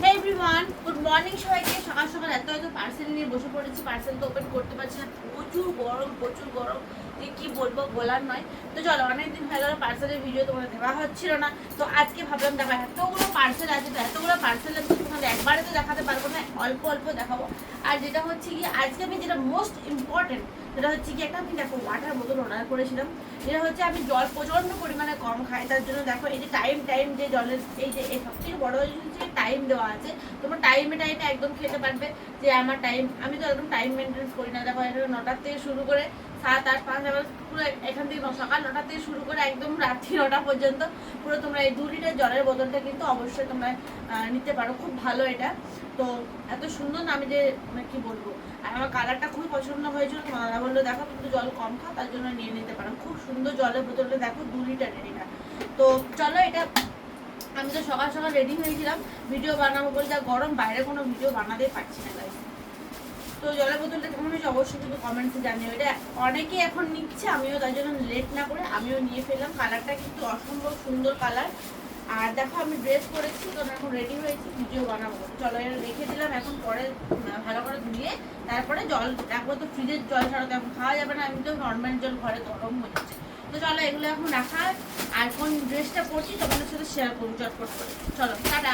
হে everyone, good morning সবাইকে। সকাল সকাল এত পার্সেল নিয়ে বসে পড়েছি। পার্সেল তো ওপেন করতে পারছি না, প্রচুর গরম যে কি বলবো বলার নয়। তো চলো, অনেকদিন হয়ে গেল পার্সেলের ভিডিও তোমাদের দেওয়া হচ্ছিল না, তো আজকে ভাবলাম দেখো এতগুলো পার্সেল আছে, তো এতগুলো পার্সেল আমি তোমাদের একবারে তো দেখাতে পারবো না, অল্প অল্প দেখাবো। আর যেটা হচ্ছে কি আজকে আমি যেটা মোস্ট ইম্পর্টেন্ট সেটা হচ্ছে কি একটা আমি দেখো ওয়াটার বোতল অর্ডার করেছিলাম। যেটা হচ্ছে আমি জল প্রচণ্ড পরিমাণে কম খাই, তার জন্য দেখো এই যে টাইম যে জলের এই যে এই সবথেকে বড় জিনিস যে টাইম দেওয়া আছে, তোমরা টাইমে একদম খেতে পারবে। যে আমার টাইম, আমি তো একদম টাইম মেনটেন্স করি না। দেখো এটা 9টার থেকে শুরু করে 7, 8, 5 আবার পুরো এখান থেকে সকাল 9টা থেকে শুরু করে একদম রাত্রি 9টা পর্যন্ত পুরো তোমরা এই 2 লিটার জলের বোতলটা কিন্তু অবশ্যই তোমরা নিতে পারো। খুব ভালো এটা, তো এত সুন্দর না, আমি যে কি বলবো। আর আমার কালারটা খুবই পছন্দ হয়েছিল, দাদা বললো দেখো কিন্তু জল কম খাও, তার জন্য নিয়ে নিতে পারো। খুব সুন্দর জলের বোতলটা দেখো, 2 লিটারের এটা। তো চলো, এটা আমি তো সকাল সকাল রেডি হয়েছিলাম ভিডিও বানাবো বলে, যা গরম বাইরে কোনো ভিডিও বানাতেই পারছি না গাইস। তো জলের বোতলটা কেমন হয়েছে অবশ্যই কিন্তু কমেন্টসে জানিও। এটা অনেকেই এখন নিচ্ছে, আমিও তার জন্য লেট না করে আমিও নিয়ে ফেললাম। কালারটা কিন্তু অসম্ভব সুন্দর কালার। আর দেখো আমি ড্রেস পরেছি, তো এখন রেডি হয়েছি ভিডিও বানাবো। চলো, এটা রেখে দিলাম, এখন পরে ভালো করে ধুয়ে তারপরে জল রাখবো। তো ফ্রিজের জল ছাড়া তো এখন খাওয়া যাবে না, আমি তো নর্মাল জল ঘরে গরম হয়ে যাচ্ছে। তো চলো এগুলো এখন রাখা, আর কোন ড্রেসটা পরছি তোমাদের সাথে শেয়ার করবো চটপট করে। চলো টাটা।